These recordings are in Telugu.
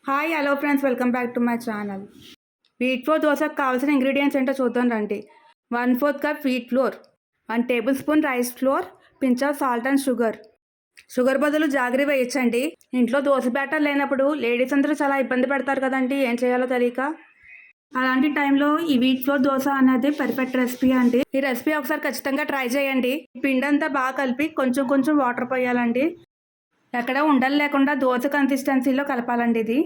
Hi hello friends, welcome back to my channel. Wheat flour దోశకు కావాల్సిన ఇంగ్రీడియంట్స్ ఏంటో చూద్దాం రండి. 1/4 cup wheat flour, 1 tablespoon rice flour, pinch of salt and sugar బదులు జాగరి వేయించండి. ఇంట్లో దోశ బ్యాటర్ లేనప్పుడు లేడీస్ అందరూ చాలా ఇబ్బంది పడతారు కదండి, ఏం చేయాలో తెలియక. అలాంటి టైంలో ఈ వీట్ ఫ్లోర్ దోశ అనేది పర్ఫెక్ట్ రెసిపీ అండి. ఈ రెసిపీ ఒకసారి ఖచ్చితంగా ట్రై చేయండి. పిండి అంతా బాగా కలిపి కొంచెం కొంచెం వాటర్ పోయాలండి. ఎక్కడ ఉండలు లేకుండా దోశ కన్సిస్టెన్సీలో కలపాలండి ఇది.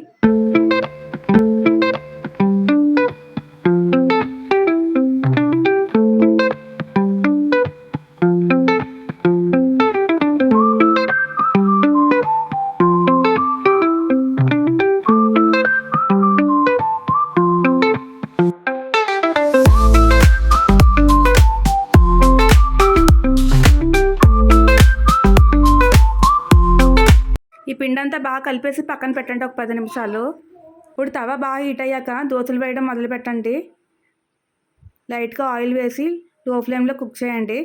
ఈ పిండి అంతా బాగా కలిపేసి పక్కన పెట్టండి ఒక 10 నిమిషాలు. ఇప్పుడు తవ బాగా హీట్ అయ్యాక దోశలు వేయడం మొదలు పెట్టండి. లైట్గా ఆయిల్ వేసి లో ఫ్లేమ్లో కుక్ చేయండి.